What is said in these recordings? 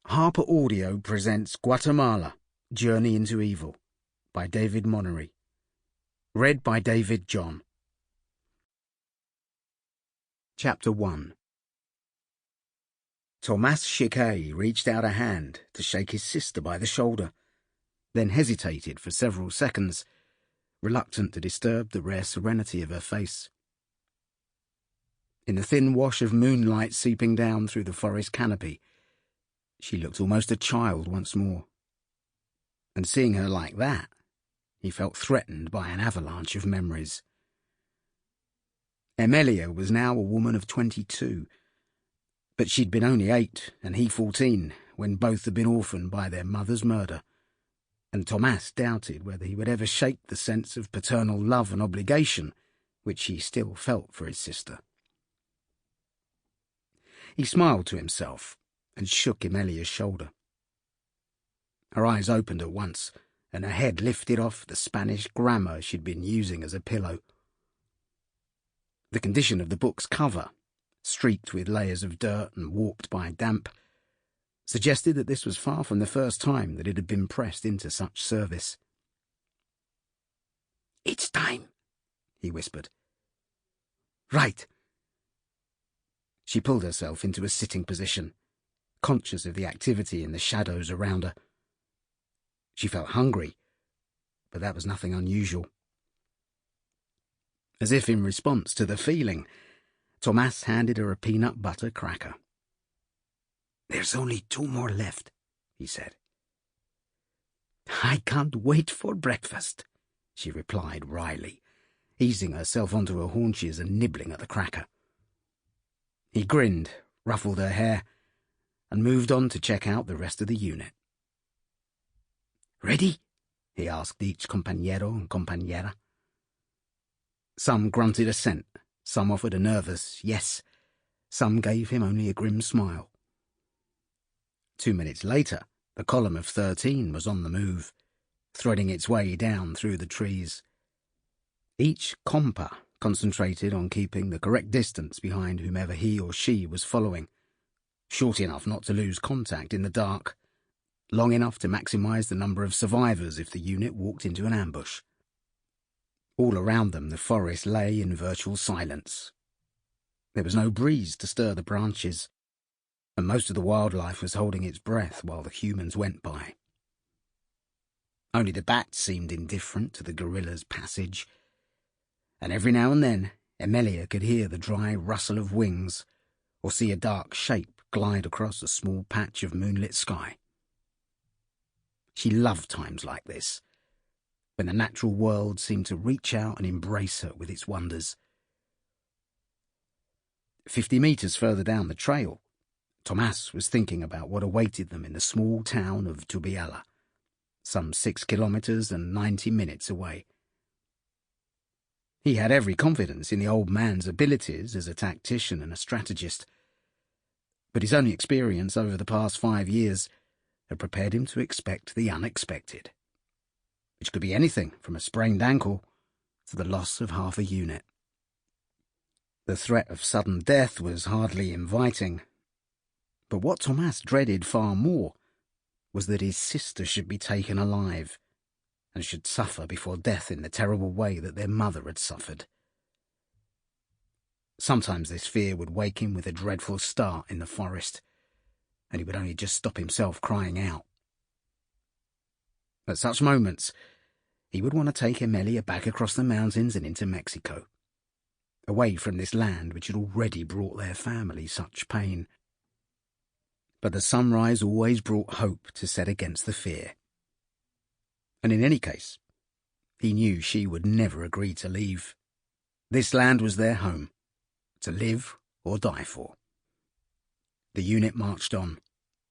Harper Audio presents Guatemala, Journey into Evil, by David Monnery. Read by David John. Chapter 1. Tomás Chiquet reached out a hand to shake his sister by the shoulder, then hesitated for several seconds, reluctant to disturb the rare serenity of her face. In the thin wash of moonlight seeping down through the forest canopy, she looked almost a child once more. And seeing her like that, he felt threatened by an avalanche of memories. Emilia was now a woman of 22, but she'd been only 8 and he 14 when both had been orphaned by their mother's murder, and Tomás doubted whether he would ever shake the sense of paternal love and obligation which he still felt for his sister. He smiled to himself and shook Emilia's shoulder. Her eyes opened at once, and her head lifted off the Spanish grammar she'd been using as a pillow. The condition of the book's cover, streaked with layers of dirt and warped by damp, suggested that this was far from the first time that it had been pressed into such service. "It's time," he whispered. "Right." She pulled herself into a sitting position, conscious of the activity in the shadows around her. She felt hungry, but that was nothing unusual. As if in response to the feeling, Tomás handed her a peanut butter cracker. "There's only 2 more left," he said. "I can't wait for breakfast," she replied wryly, easing herself onto her haunches and nibbling at the cracker. He grinned, ruffled her hair, and moved on to check out the rest of the unit. "Ready?" he asked each compañero and compañera. Some grunted assent, some offered a nervous yes, some gave him only a grim smile. 2 minutes later, the column of 13 was on the move, threading its way down through the trees. Each compa concentrated on keeping the correct distance behind whomever he or she was following, short enough not to lose contact in the dark, long enough to maximize the number of survivors if the unit walked into an ambush. All around them the forest lay in virtual silence. There was no breeze to stir the branches, and most of the wildlife was holding its breath while the humans went by. Only the bats seemed indifferent to the guerrilla's passage, and every now and then Emilia could hear the dry rustle of wings or see a dark shape glide across a small patch of moonlit sky. She loved times like this, when the natural world seemed to reach out and embrace her with its wonders. 50 meters further down the trail, Tomás was thinking about what awaited them in the small town of Tubiala, some 6 kilometers and 90 minutes away. He had every confidence in the old man's abilities as a tactician and a strategist, but his only experience over the past 5 years had prepared him to expect the unexpected, which could be anything from a sprained ankle to the loss of half a unit. The threat of sudden death was hardly inviting, but what Tomás dreaded far more was that his sister should be taken alive and should suffer before death in the terrible way that their mother had suffered. Sometimes this fear would wake him with a dreadful start in the forest, and he would only just stop himself crying out. At such moments, he would want to take Emilia back across the mountains and into Mexico, away from this land which had already brought their family such pain. But the sunrise always brought hope to set against the fear. And in any case, he knew she would never agree to leave. This land was their home, to live or die for. The unit marched on,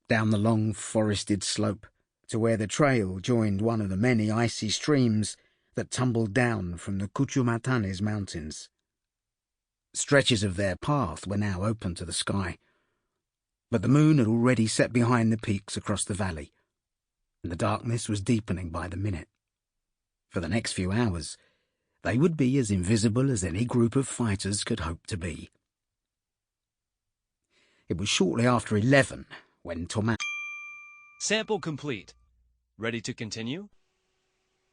down the long forested slope, to where the trail joined one of the many icy streams that tumbled down from the Cuchumatanes mountains. Stretches of their path were now open to the sky, but the moon had already set behind the peaks across the valley, and the darkness was deepening by the minute. For the next few hours, they would be as invisible as any group of fighters could hope to be. It was shortly after 11 when Tomás Sample complete. Ready to continue?